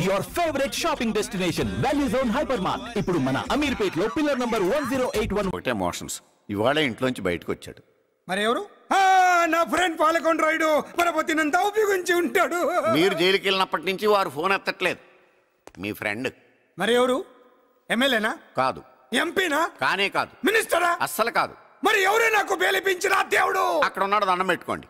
Your favourite shopping destination value zone hyper mart ఇప్పుడు మన అమీర్పేట్ లో పిల్లర్ నంబర్ 1081. ఒకటే ఎమోషన్స్. ఇవాళ ఇంట్లోంచి బయటకు వచ్చాడు. మరి ఎవరు? నా ఫ్రెండ్ పాలకొండ రాయుడు పరపతినంతా ఉపయోగించి ఉంటాడు. మీరు జైలుకి వెళ్ళినప్పటి నుంచి వారు ఫోన్ ఎత్తట్లేదు. మీ ఫ్రెండ్. మరి ఎవరు? ఎమ్మెల్యేనా? కాదు. ఎంపీనా? కానే కాదు. మినిస్టరా? అస్సలు కాదు. మరి ఎవరే నాకు బేలిపించిన దేవుడు? అక్కడ ఉన్నాడు, దండం పెట్టుకోండి.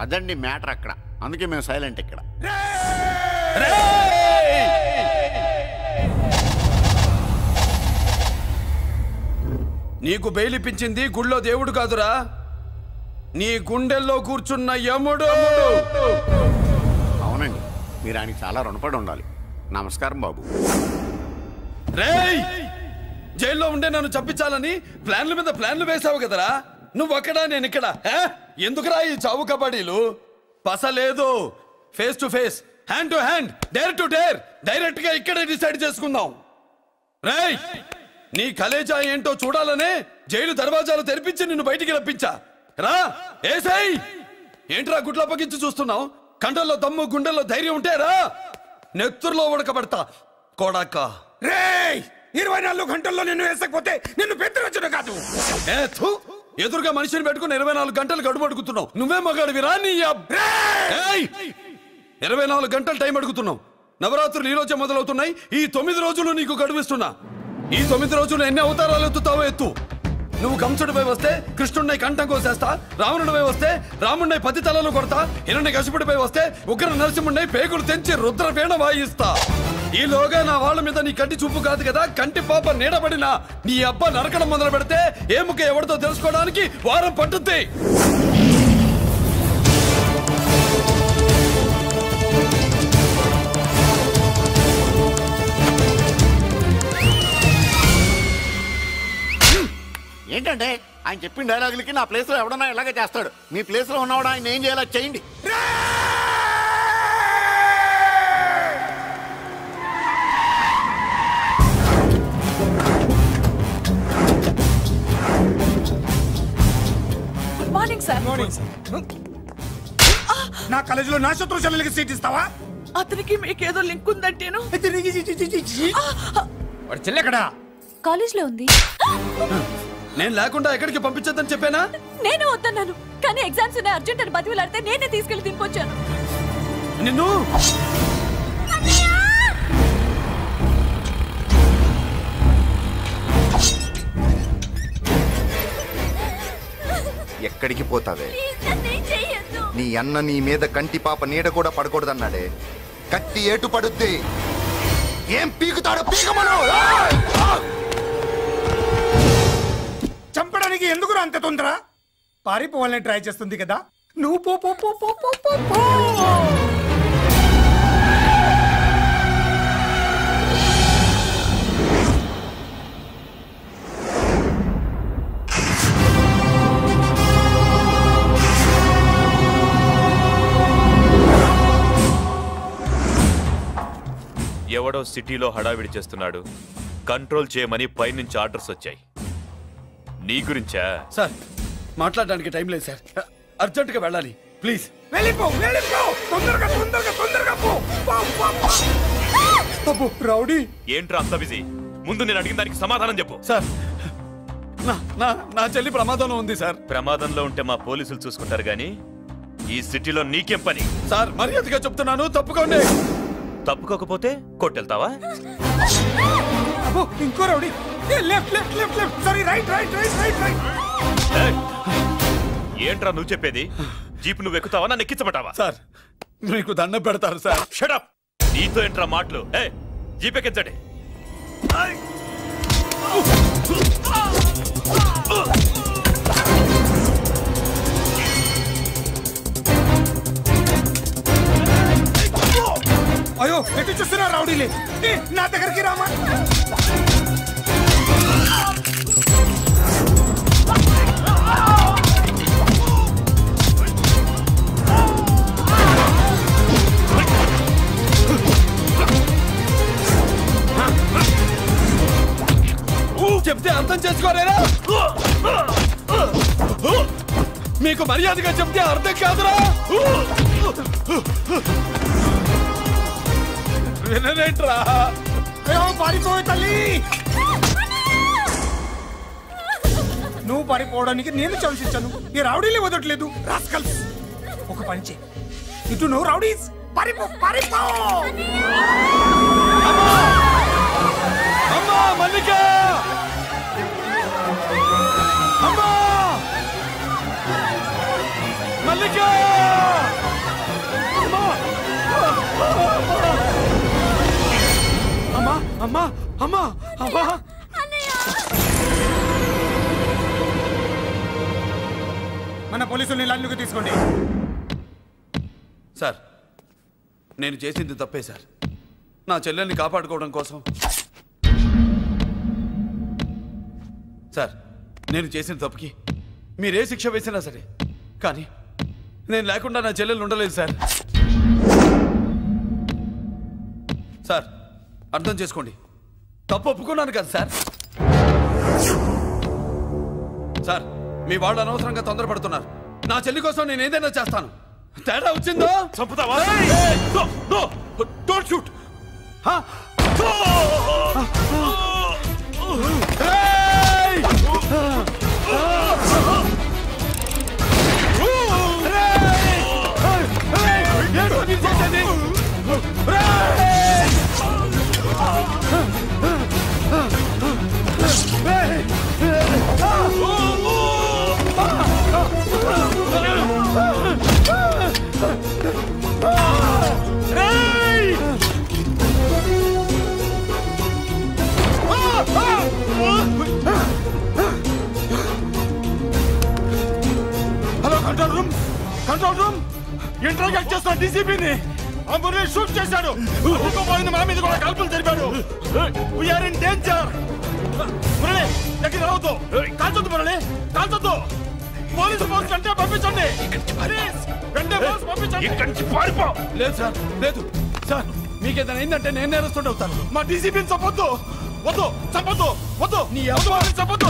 అదండి మ్యాటర్ అక్కడ. అందుకే మేము సైలెంట్ ఇక్కడ. నీకు బెయిలిపించింది గుళ్ళో దేవుడు కాదురా, నీ గుండెల్లో కూర్చున్న యముడు. అవునండి, మీరు ఆయనకి చాలా రుణపడి ఉండాలి. నమస్కారం బాబు. రేయ్, జైల్లో ఉండే నన్ను చంపించాలని ప్లాన్ల మీద ప్లాన్లు వేసావు కదరా. నువ్వు అక్కడ, నేను ఇక్కడ. ఎందుకురా ఈ చావు కబడ్డీలు? పసలేదు. Face to face, hand to hand, dare to dare, direct గా ఇక్కడే డిసైడ్ చేసుకుందాం. రేయ్, నీ కలేజా ఏంటో చూడాలనే జైలు దర్వాజాలు తెరిపించి నిన్ను బయటికి రప్పించా. రా ఏసై. ఏంట్రా గుడ్ల పగించి చూస్తున్నావు? కండల్లో దమ్ము, గుండెల్లో ధైర్యం ఉంటే రా, నెత్తురులో ఉడకబడతా కొడక. రేయ్, 24 గంటల్లో నిన్ను వేసకపోతే నిన్ను పెద్దరొచ్చును కాదు. ఎదురుగా మనిషిని పెట్టుకుని 24 గంటలు గడువు అడుగుతున్నావు. నువ్వే మగాడివిరా? నీ 24 గంటలు టైం అడుగుతున్నావు. నవరాత్రులు ఈ రోజే మొదలవుతున్నాయి. ఈ 9 రోజులు నీకు గడువిస్తున్నా. ఈ 9 రోజులు ఎన్ని అవతారాలు ఎత్తుతావో ఎత్తు. నువ్వు కంసుడిపై వస్తే కృష్ణుడిని కంఠం కోసేస్తా, రావణుడిపై వస్తే రాముడిని 10 తలలు కొడతా, హిరణ్యకశిపుడిపై వస్తే ఉగ్ర నరసింహుడిని పేగులు తెంచి రుద్రవీణ వాయిస్తా. ఈలోగా నా వాళ్ళ మీద నీ కంటి చూపు కాదు కదా, కంటి పాప నీడబడిన నీ అబ్బ నరకడం మొదలు పెడితే ఏ ముఖ ఎవరితో తెలుసుకోవడానికి వారం పట్టుద్ది. ఏంటంటే ఆయన చెప్పిన డైలాగులకి నా ప్లేస్ లో ఎవడన్నా ఇలాగే చేస్తాడు. మీ ప్లేస్ లో ఉన్నవాడు ఆయన ఏం చేయాలో చేయండి. Good morning sir. నా కాలేజీలో నా శత్రు చెల్లెలకి సీట్ ఇస్తావా? అతనికి మీకేదో లింక్ ఉందంటేను. వాడు చెల్లెక్కడా? కాలేజ్ లో ఉంది. నేను లేకుండా ఎక్కడికి పంపించద్దని చెప్పానా? నేను వద్దన్నాను, కానీ ఎగ్జామ్స్ ఉన్నాయి అర్జెంట్ అని బతిలాడితే నేనే తీసుకెళ్లి దింపొచ్చాను. నిన్ను ఎక్కడికి పోతావే? నీ అన్న నీ మీద కంటి పాప నీడ కూడా పడకూడదన్నాడే. కత్తి ఏటు పడుద్ది. ఏం పీకుతాడో పీకమను. చంపడానికి ఎందుకు అంత తొందర? పారిపోవాలని ట్రై చేస్తుంది కదా. నువ్వు పో పో పో పో పో పో పో. ఎవడో సిటీలో హడావిడి చేస్తున్నాడు, కంట్రోల్ చేయమని పైనుంచి ఆర్డర్స్ వచ్చాయి. నీ గురించా? సార్, మాట్లాడడానికి టైం లేదు సార్, అర్జెంట్ గా వెళ్ళాలి. ప్లీజ్ వెళ్ళిపో, వెళ్ళిపో, తొందరగా తొందరగా తొందరగా పో. అబ్బో రౌడీ, ఏంట్రా అంత బిజీ? ముందు నేను అడిగిన దానికి సమాధానం చెప్పు. సార్, నా చెల్లి ప్రమాదంలో ఉంది సార్. ప్రమాదంలో ఉంటే మా పోలీసులు చూసుకుంటారు గాని ఈ సిటీలో నీకేం పని? సార్, మర్యాదగా చెప్తున్నాను, తప్పుకోండి. తప్పుకోకపోతే కొట్టెళ్తావా? అబ్బో ఇంకో rowdy. Left left left left, sorry right right right right right. ఏంట్రా నువ్వు చెప్పేది? జీప్ నువ్వు ఎక్కుతావా, నన్ను ఎక్కించబట్టావా? సార్, మీకు దండం పెడతారు సార్. Shut up. నీతో ఏంట్రా మాటలు? జీప్ ఎక్కించండి. అయ్యో ఎటు చూస్తున్నా రౌడీలే, నా దగ్గరికి రామా. చెప్తే అర్థం చేసుకోలేరా? మీకు మర్యాదగా చెప్తే అర్థం కాదురా? వినరేంట్రా? పారిపోయి తల్లి, నువ్వు పారిపోవడానికి నేను ఛాన్స్ ఇచ్చాను. ఈ రౌడీలే వదట్లేదు. రాస్కల్స్, ఒక పని చేయి, ఇటు నువ్వు రౌడీస్ పారిపో పారిపో. అమ్మా మల్లిక, అమ్మా మల్లిక, అమ్మా అమ్మా అమ్మా అమ్మా. మన పోలీసుల్ని లైన్లోకి తీసుకోండి. సార్, నేను చేసింది తప్పే సార్. నా చెల్లెల్ని కాపాడుకోవడం కోసం సార్, నేను చేసిన తప్పుకి మీరే శిక్ష వేసినా సరే, కానీ నేను లేకుండా నా చెల్లెలు ఉండలేదు సార్. సార్, అర్థం చేసుకోండి, తప్పు ఒప్పుకున్నాను కదా సార్. సార్, మీ వాళ్ళు అనవసరంగా తొందరపడుతున్నారు. నా చెల్లి కోసం నేను ఏదైనా చేస్తాను. తేడా వచ్చిందో చంపుతావా? Don't shoot. Hello control room, control room. Interrogate చేస్తున్న డీసీపీని అంబులెన్స్ షూట్ చేశాడు. ఇంకోపోయింది, మా మీద కూడా కాల్పులు జరిపాడు. We are in danger. మురళి, దగ్గర రావద్దు. కాల్చొద్దు మురళి, కాల్చొద్దు. పోలీసు ఫోర్స్ అంటే పంపించండి. వెంటనే ఫోర్స్ పంపించండి. ఇక్కడి నుంచి పారిపో. లేదు సార్, లేదు సార్. మీకేదైనా అయిందంటే నేను నేరస్తుండే అవుతాను. మా డీసీపీని చంపొద్దు. వద్దు, చంపొద్దు, వద్దు. నీ ఎవరు చంపొద్దు.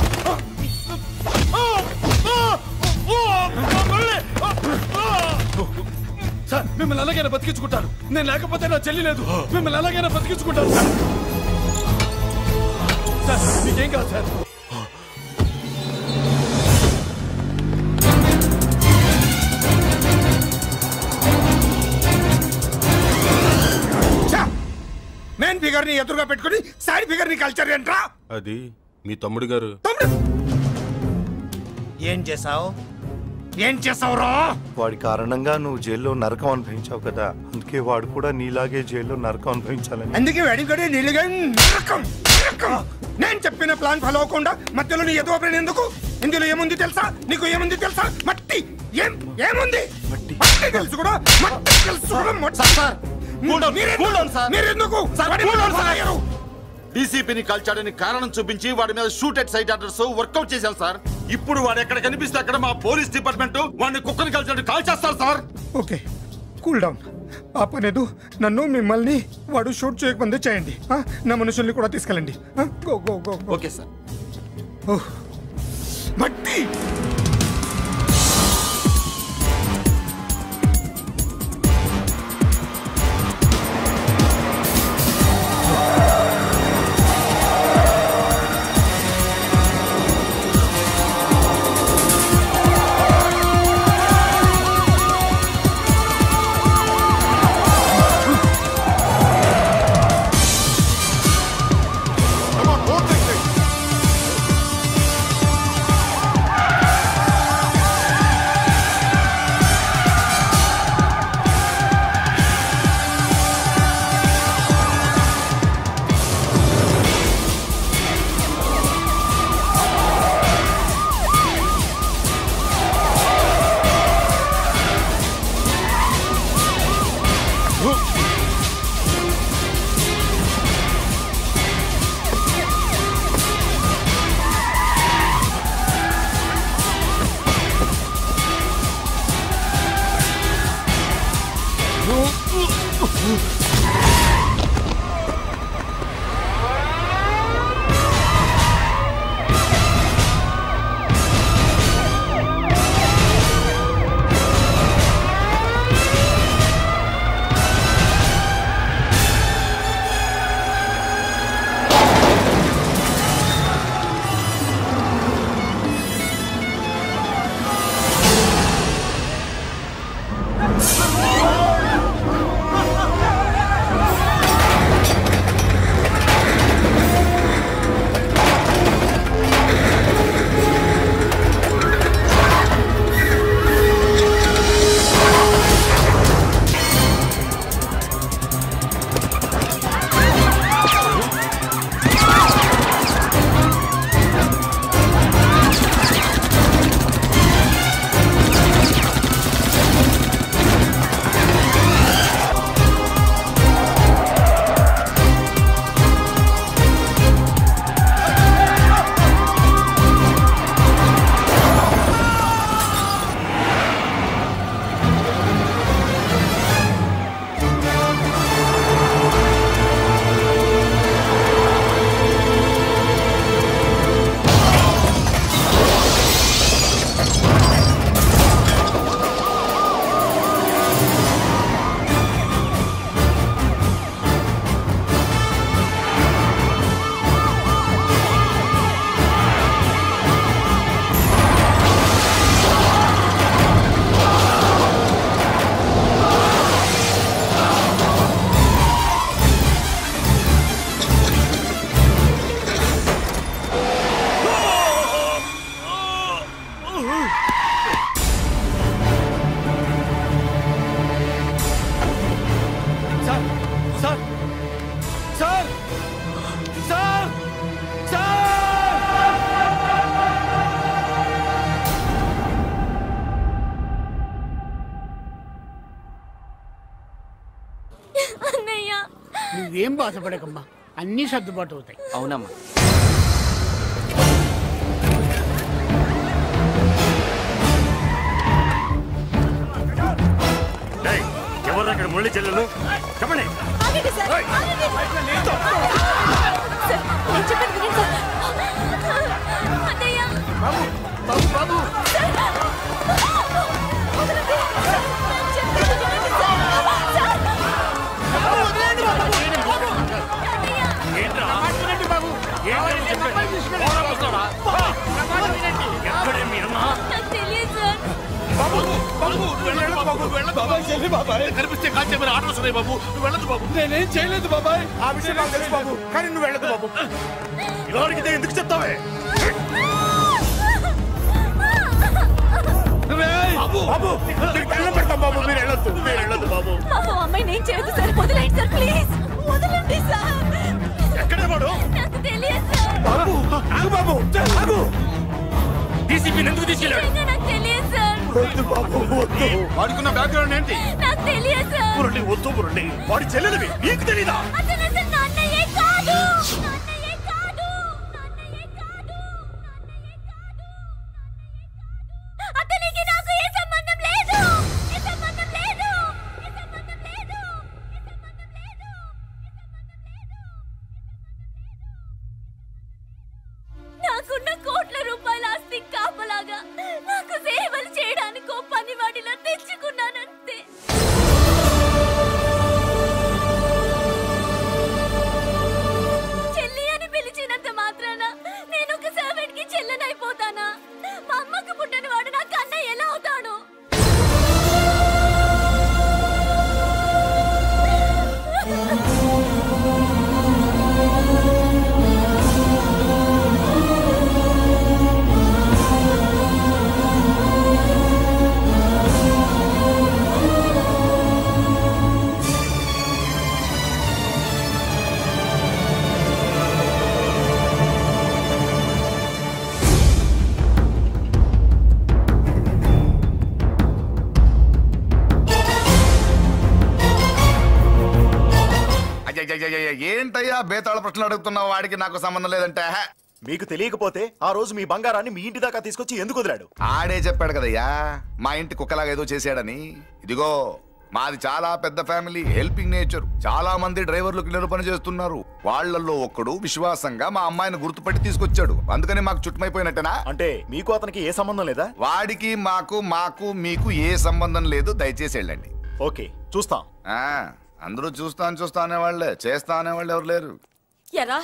సార్, మిమ్మల్ని ఎలాగైనా బతికించుకుంటాను. నేను లేకపోతే నా చెల్లి లేదు. మిమ్మల్ని ఎలాగైనా బతికించుకుంటాను సార్. సార్, మీకేం కాదు సార్. మెయిన్ ఫిగర్ ని ఎదురుగా పెట్టుకుని సైడ్ ఫిగర్ ని కల్చర్ ఏంట్రా? అది మీ తమ్ముడు గారు. ఏం చేసావు? ఏం చేసావురా? వాడి కారణంగా నువ్వు జైల్లో నరకం అనుభవించావు కదా, అందుకే వాడు కూడా నీలాగే జైల్లో నరకం అనుభవించాలని. అందుకే వెడిగడి నీళ్ళగా నరకం నరకం. నేను చెప్పిన ప్లాన్ ఫాలో అవ్వకుండా మధ్యలో నీ ఎదుగు ప్లాన్ ఎందుకు? ఇందులో ఏముంది తెలుసా? నీకు ఏముంది తెలుసా? మట్టి. ఏముంది? మట్టి తెలుసు కూడా, మట్టి తెలుసు కూడా. డీసీపీని కాల్చాడని కారణం చూపించి వాడి మీద shoot at sight orders work out చేశాం సార్. ఇప్పుడు వాడు ఎక్కడ కనిపిస్తే అక్కడ మా పోలీస్ డిపార్ట్మెంట్ వాడిని కుక్కని కాల్చాడు కాల్ చేస్తారు సార్. Okay, cool down. ఆ పనేదు నన్ను మిమ్మల్ని వాడు షూట్ చేయకముందే చేయండి. నా మనుషుల్ని కూడా తీసుకెళ్ళండి. Go go go. Okay sir. మట్టి నువ్వేం బాధపడకమ్మా, అన్నీ సర్దుబాటు అవుతాయి. అవునమ్మా. ఎవరు అక్కడ మురళి చెల్లెలు చెప్పండి. కనిపిస్తే కాల్చే మీరు ఆటోస్ ఉన్నాయి బాబు. నువ్వు వెళ్ళదు బాబు. నేనేం చేయలేదు బాబాయ్. ఆ విషయం నాకు తెలుసు బాబు, కానీ నువ్వు వెళ్ళదు బాబు. ఇలా అడిగితే ఎందుకు చెప్తావే? బాబు నీకు పెడతాం బాబు, మీరు వెళ్ళొద్దు, మీరు వెళ్ళొద్దు బాబు. అమ్మాయి నేను చేయదు సార్, వదిలేండి సార్, ప్లీజ్ వదలండి సార్. ఎక్కడే వాడు? నాకు తెలియదు సార్. బాబు ఆగు బాబు, ఆగు. డీసీపీ ఎందుకు తీసుకెళ్ళాడు? నాకు తెలియదు సార్. వద్దు బాబు, వద్దు. వాడుకున్న బ్యాక్గ్రౌండ్ ఏంటి? నాకు తెలియదు సార్. మురళి వద్దు మురళి, వాడి చెల్లెలివి నీకు తెలీదా? అతను అసలు నా అన్నయ్యే కాదు. నాన్నయ్యే కాదు. నాన్నయ్యే కాదు. నాన్నయ్యే కాదు. అతనికి నాకు ఏ సంబంధం లేదు. ఏ సంబంధం లేదు. ఏ సంబంధం లేదు. ఏ సంబంధం లేదు. నాకున్న కోట్ల రూపాయల ఆస్తి కాపలాగా నాకు సేవలు చేయడానికి పనివాడిలా తెచ్చుకున్నానంతే. చెల్లి అని పిలిచినంత మాత్రాన నేను ఒక సర్వెంట్ కి చెల్లెనైపోతానా? మా అమ్మకు పుట్టిన వాడు నాకు అన్నయ్య ఎలా అవుతాడు? ఏంటయ్యా బేతాళ ప్రశ్నలు అడుగుతున్నావు? వాడికి నాకు సంబంధం లేదంటే మీకు తెలియకపోతే ఆ రోజు మీ బంగారాన్ని మీ ఇంటి దాకా తీసుకొచ్చి ఎందుకు వదిలాడు? ఆడే చెప్పాడు కదయ్యా మా ఇంటి కుక్కలాగా ఏదో చేశాడని. ఇదిగో మాది చాలా పెద్ద ఫ్యామిలీ, హెల్పింగ్ నేచర్. చాలా మంది డ్రైవర్లు క్లీనర్ పని చేస్తున్నారు. వాళ్ళల్లో ఒక్కడు విశ్వాసంగా మా అమ్మాయిని గుర్తుపట్టి తీసుకొచ్చాడు. అందుకని మాకు చుట్టుమైపోయినట్టేనా? అంటే మీకు అతనికి ఏ సంబంధం లేదా? వాడికి మాకు మీకు ఏ సంబంధం లేదు. దయచేసి వెళ్ళండి. ఓకే చూస్తాం. అందరూ చూస్తా అనేవాళ్లే, చేస్తా అనేవాళ్ళు ఎవరు లేరు. ఎరా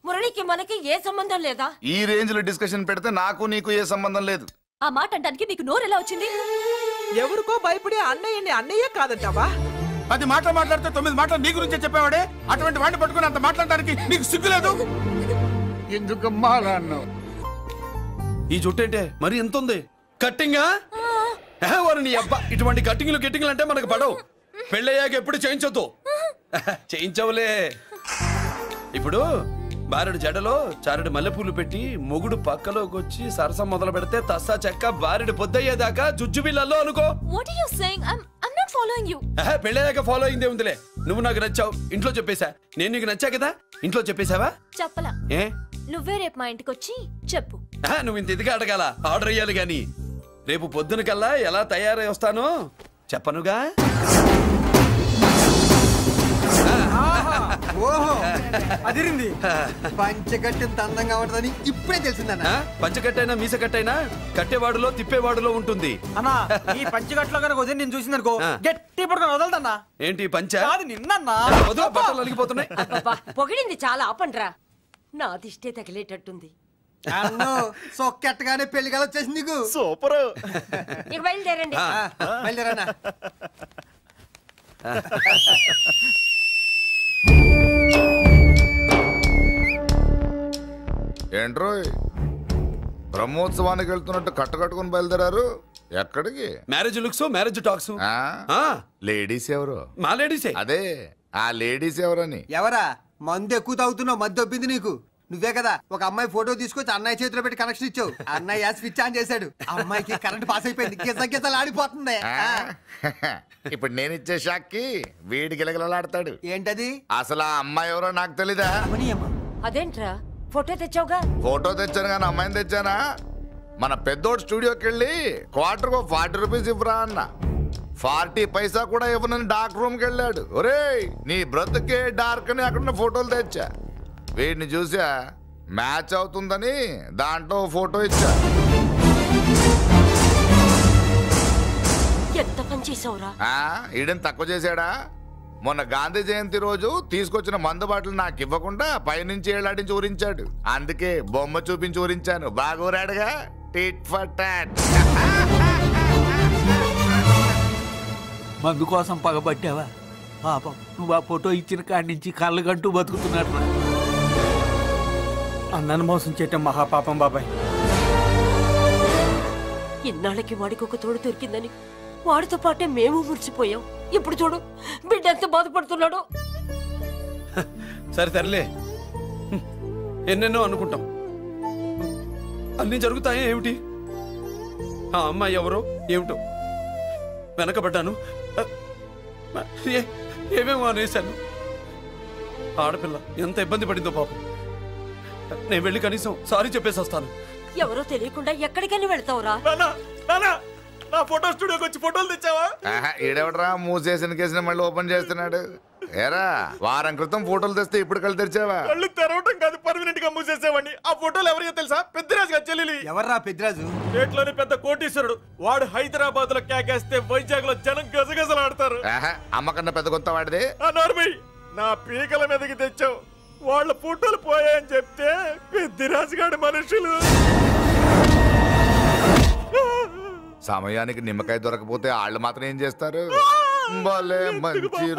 మురళికి మనకి ఏ సంబంధం లేదా? ఈ రేంజ్ లో డిస్కషన్ పెడితే నాకు నీకు ఏ సంబంధం లేదు. ఆ మాట అంటానికి నీకు నోరు ఎలా వచ్చింది? ఎవరికో భయపడి అన్నయ్యని అన్నయ్య కాదంటావా? 10 మాటలు మాట్లాడితే 9 మాటలు నీ గురించే చెప్పేవాడే. అటువంటి వాడిని పట్టుకుని అంత మాట్లాడడానికి నీకు సిగ్గులేదు? ఎందుకమ్మా అలా అన్నావు? ఈ జుట్టేంటే మరి ఎంత ఉంది? కట్టింగా వారు నీ అబ్బా. ఇటువంటి కట్టింగ్లు గిట్టింగ్లు అంటే మనకు పడవు. పెళ్ళయ్యాక ఎప్పుడు చేయించొద్దు. చేయించవులే. ఇప్పుడు బారెడు జడలో చారెడు మల్లెపూలు పెట్టి మొగుడు పక్కలోకి వచ్చి సరసం మొదలు పెడితే తస్సా చెక్క బారెడు పొద్దయ్యేదాకా జుజ్జు బిళ్ళల్లో అనుకో. What are you saying? I'm not following you. పెళ్ళయ్యాక ఫాలో అయిందే ఉందిలే. నువ్వు నాకు నచ్చావు, ఇంట్లో చెప్పేశా. నేను నీకు నచ్చా కదా, ఇంట్లో చెప్పేశావా? చెప్పలా. ఏ నువ్వే రేపు మా ఇంటికి వచ్చి చెప్పు. నువ్వు ఇంత ఇదిగా అడగాల, ఆర్డర్ అయ్యాలి గాని. రేపు పొద్దున కల్లా ఎలా తయారై వస్తానో చెప్పనుగా. ఓహో అదిరింది. పంచకట్టెంత అందంగా ఉంటుందని ఇప్పుడే తెలిసిందన్న. పంచకట్టైనా మీసకట్టైనా కట్టేవాడులో తిప్పేవాడులో ఉంటుంది అన్నా. ఈ పంచకట్లో కనుక వదిలి నేను చూసిందనుకో గట్టి పడుకొని వదలదన్నా. ఏంటి పంచ? అది నిన్నన్నా. బట్టలు అలిగిపోతున్నాయి. పొగిడింది చాలా ఆపండ్రా. నా దిష్టే తగిలేటట్టుంది. అన్నో సొక్కెట్టగానే పెళ్లి కల వచ్చేసింది నీకు. సూపర్. ఇక బయలుదేరండి. బయలుదేరన్నా. ఏంట్రోయ్ బ్రహ్మోత్సవానికి వెళ్తున్నట్టు కట్టుకొని బయలుదేరారు? ఎక్కడికి? Marriage looks, marriage talks. Ladies ఎవరు? మా లేడీసే. అదే ఆ లేడీస్ ఎవరని. ఎవరా? మందు ఎక్కువ తాగుతున్నావు, మధ్య ఒప్పింది నీకు. నువ్వే కదా ఒక అమ్మాయి ఫోటో తీసుకొచ్చి అన్నయ్య చేతిలో పెట్టి కనెక్షన్ ఇచ్చావు. అన్నయ్య స్విచ్ ఆన్ చేశాడు, అమ్మాయికి కరెంట్ పాస్ అయిపోయింది, గిజగిజలు ఆడిపోతుంది. ఇప్పుడు నేను ఇచ్చే షాక్కి వీడి గిలగిలలాడతాడు. ఏంటది? అసలు ఆ అమ్మాయి ఎవరో నాకు తెలీదా? అదేంట్రా ఫోటో తెచ్చావుగా? ఫోటో తెచ్చాను కానీ అమ్మాయిని తెచ్చానా? మన పెద్దోడు స్టూడియోకి వెళ్ళి క్వార్టర్కు 40 రూపీస్ ఇవ్వరా అన్న. 40 పైసా కూడా ఇవ్వనని డార్క్ రూమ్కి వెళ్ళాడు. ఒరేయ్ నీ బ్రతుకే డార్క్ అని అక్కడ ఫోటోలు తెచ్చా. వీడిని చూసా మ్యాచ్ అవుతుందని దాంట్లో ఫోటో ఇచ్చా. ఎంత పని చేసావురా? ఈడని తక్కువ చేశాడా? మొన్న గాంధీ జయంతి రోజు తీసుకొచ్చిన మందు బాటలు నాకు ఇవ్వకుండా పైనుంచి ఏళ్ళాడించి ఊరించాడు. అందుకే బొమ్మ చూపించి ఊరించాను. బాగా ఊరాడుగా. Tit for tat. మందు కోసం పగబట్టావా? పాపం నువ్వు ఆ ఫోటో ఇచ్చిన కాడి నుంచి కళ్ళు గంటూ బతుకుతున్నాడు. అన్నను మోసం చేయటం మహాపాపం బాబాయ్. ఇన్నాళ్ళకి వాడికి ఒక తోడు దొరికిందని వాడితో పాటే మేము మురిసిపోయాం. ఇప్పుడు చూడు బిడ్డ ఎంత బాధపడుతున్నాడో. సరే తరలే, ఎన్నెన్నో అనుకుంటాం, అన్నీ జరుగుతాయా ఏమిటి? ఆ అమ్మాయి ఎవరో ఏమిటో వెనకబడ్డాను, ఏమేమో అనేశాను. ఆడపిల్ల ఎంత ఇబ్బంది పడిందో పాపం. నేను వెళ్ళి కనీసం సారీ చెప్పేసి వస్తాను. ఎవరో తెలియకుండా ఎక్కడికని వెళ్తావురా? నా ఫోటో స్టూడియోకి వచ్చి ఫోటోలు తెచ్చావా? ఈడెవడరా మూసేసిన కేసుని మళ్ళీ ఓపెన్ చేస్తున్నాడు? ఏరా వారం క్రితం ఫోటోలు తెస్తే ఇప్పుడు కళ్ళు తెరిచావా? కళ్ళు తెరవటం కాదు, పర్మనెంట్ గా మూసేసేవాడిని. ఆ ఫోటోలు ఎవరియో తెలుసా? పెద్దరాజు గారి చెల్లెలి. ఎవర్రా పెద్దరాజు? స్టేట్లోని పెద్ద కోటీశ్వరుడు. వాడు హైదరాబాద్ లో కేకేస్తే వైజాగ్ లో జనం గజగజలాడతారు. అమ్మకన్నా పెద్ద కొత్త వాడిదే. నా పీకల మీదకి తెచ్చావు. వాళ్ళ ఫోటోలు పోయాయని చెప్తే పెద్దిరాజు గారి మనుషులు. సమయానికి నిమ్మకాయ దొరకపోతే వాళ్ళు మాత్రం ఏం చేస్తారు? భలే మంచి